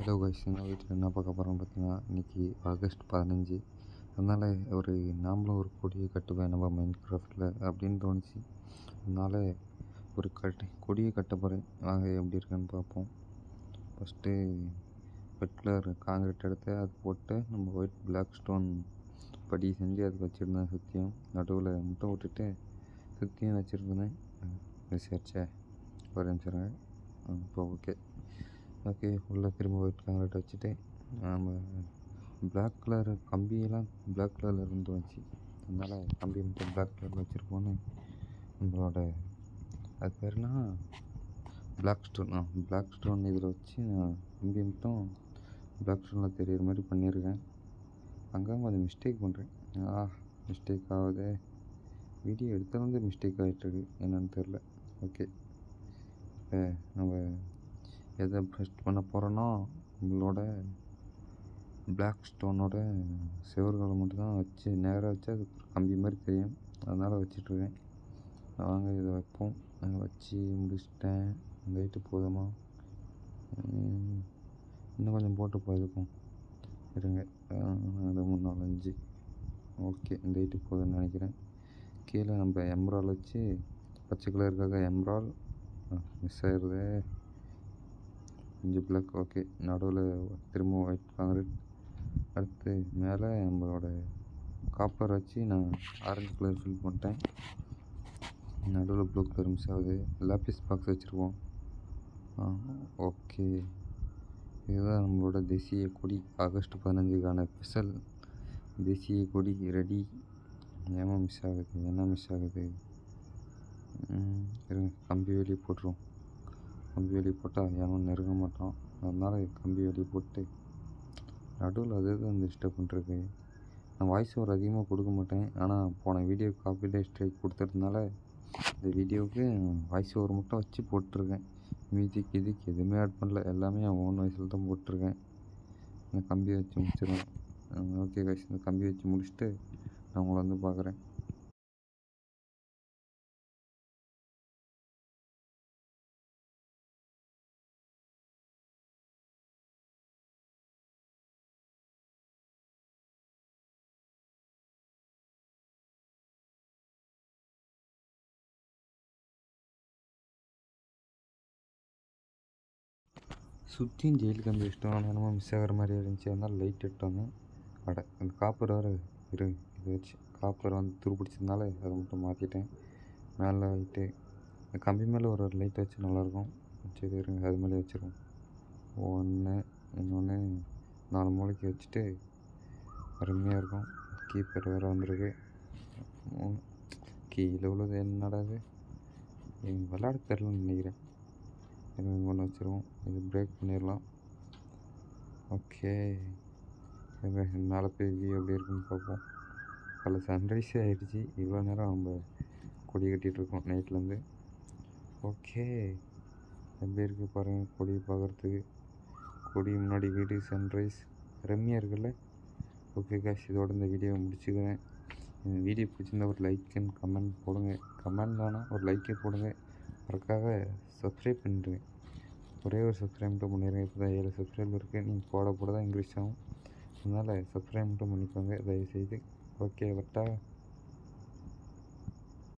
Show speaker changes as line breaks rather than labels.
Hello guys, எங்கள் வீட்டில் என்ன பார்க்க போகிறோம்னு பார்த்தீங்கன்னா, இன்றைக்கி ஆகஸ்ட் 15. அதனால் நாமளும் ஒரு கொடியை கட்டுவேன் நம்ம மைண்ட் கிராஃப்டில் அப்படின்னு தோணுச்சு. அதனால் ஒரு கொடியை கட்ட போகிறேன். வாங்க எப்படி இருக்குன்னு பார்ப்போம். ஃபஸ்ட்டு ஒயிட் கலர் காங்கிரீட் எடுத்து அது போட்டு நம்ம ஒயிட் பிளாக் ஸ்டோன் படி செஞ்சு அதுக்கு வச்சுருந்தேன். சுற்றியும் நடுவில் முட்டை விட்டுட்டு சுற்றியும் வச்சுருந்தேன். வச்சே ஒரு நிமிஷம். இப்போ ஓகே உள்ளே திரும்ப ஒயிட் காங்கிரீட் வச்சுட்டு நம்ம பிளாக் கலர் கம்பியெல்லாம் பிளாக் கலரில் இருந்து வந்துச்சு. அதனால் கம்பி மட்டும் பிளாக் கலரில் வச்சுருப்போன்னு நம்மளோட அது பேர்னா பிளாக் ஸ்டோன் இதில் வச்சு நான் கம்பி மட்டும் பிளாக் ஸ்டோனில் தெரிகிற மாதிரி பண்ணியிருக்கேன். அங்கே கொஞ்சம் மிஸ்டேக் பண்ணுறேன். மிஸ்டேக் ஆகுது. வீடியோ எடுத்தது மிஸ்டேக் ஆகிட்டுருக்கு, என்னென்னு தெரில. ஓகே, இப்போ நம்ம எதை ஃபஸ்ட் பண்ண போகிறோன்னா நம்மளோட பிளாக் ஸ்டோனோட செவர்களை மட்டும்தான் வச்சு நேராக வச்சு அது கம்பி மாதிரி தெரியும். அதனால் வச்சிட்ருக்கேன். வாங்க இதை வைப்போம். வச்சு முடிச்சிட்டேன். அந்த ஹைட்டு போதுமா? இன்னும் கொஞ்சம் போட்டு போயிருக்கும். இருங்க, 2 3 4 5. ஓகே, இந்த ஹைட்டு போதும்னு நினைக்கிறேன். கீழே நம்ம எம்ரால் வச்சு பச்சை கலருக்காக எம்ரால் மிஸ் ஆயிடுது. 5 பிளாக். ஓகே, நடுவில் திரும்ப ஒயிட் காங்கிரீட். அடுத்து மேலே நம்மளோட காப்பர் வச்சு நான் ஆரஞ்சு கலர் ஃபில் பண்ணிட்டேன். நடுவில் ப்ளூ கலர் மிஸ் ஆகுது. லாப்பிஸ் பாக்ஸ் வச்சுருவோம். ஓகே, இதுதான் நம்மளோட தேசிய கொடி. ஆகஸ்ட் 15க்கான ஸ்பெஷல் தேசிய கொடி ரெடி. என்ன மிஸ் ஆகுது? இருங்க, கம்பி வெளியே போட்டுருவோம். கம்பி வெளியே போட்டால் எவனும் நெருங்க மாட்டான். அதனால் கம்பி வெளியே போட்டு நடுவில் அது அந்த டிஸ்டர்ப் பண்ணிருக்கு. நான் வாய்ஸ் ஓவர் அதிகமாக கொடுக்க மாட்டேன். ஆனால் போன வீடியோ காப்பிரைட் ஸ்ட்ரைக் கொடுத்ததுனால இந்த வீடியோவுக்கு வாய்ஸ் ஓவர் மட்டும் வச்சு போட்டிருக்கேன். மியூசிக் இதுக்கு எதுவுமே ஆட் பண்ணல. எல்லாமே என் ஓன் வாய்ஸில் தான் போட்டிருக்கேன். இந்த கம்பி வச்சு முடிச்சிடுவேன். ஓகே கைஸ், இந்த கம்பி வச்சு முடிச்சுட்டு நான் உங்களை பார்க்குறேன். சுற்றியும் ஜெயில் கம்பி வச்சிட்டோம். ஆனால் என்னமோ மிஸ் ஆகிற மாதிரி இருந்துச்சு. அதனால் லைட் எடுத்தோங்க. அந்த காப்பர் வேறு இதை வச்சு காப்பர் துருப்பிடிச்சதுனால அதை மட்டும் மாற்றிட்டேன். மேலே லைட்டு இந்த கம்பி மேலே ஒரு லைட் வச்சு நல்லாயிருக்கும். சரி இருங்க, அது மேலே வச்சுருவோம். இன்னொன்று 4 மூளைக்கு வச்சுட்டு அருமையாக இருக்கும். கீப்பர் வேறு வந்திருக்கு. கீழே உள்ளது என்னடா இது விளையாட தெரிலன்னு நினைக்கிறேன். ஒன்று வச்சுருவோம். இது பிரேக் பண்ணிடலாம். ஓகே, மேலே போய் வியூ எப்படி இருக்குன்னு பார்ப்போம். அதில் சன்ரைஸே ஆகிடுச்சு. இவ்வளோ நேரம் நம்ம கொடி கட்டிகிட்ருக்கோம் நைட்லேருந்து. ஓகே, எப்படி இருக்குது பாருங்கள் கொடியை பார்க்குறதுக்கு. கொடி முன்னாடி வீடு, சன்ரைஸ் ரம்மியாக இருக்குல்ல. ஓகே காய்ஸ், இதோட இந்த வீடியோவை முடிச்சுக்கிறேன். இந்த வீடியோ பிடிச்சிருந்தா ஒரு லைக் அண்ட் கமெண்ட் போடுங்க. கமெண்ட் வேணால் ஒரு லைக்கே போடுங்க. அதுக்காக சப்ஸ்கிரைப் பண்ணிடுங்க. ஒரே ஒரு சப்ஸ்கிரைப் மட்டும் பண்ணிடுங்க. இப்போ தான் 7 சப்ஸ்கிரைப் இருக்குது. நீங்கள் போட தான் இன்க்ரீஸ் ஆகும். அதனால் சப்ஸ்கிரைப் மட்டும் பண்ணிக்கோங்க தயவுசெய்து. ஓகே, வட்டா.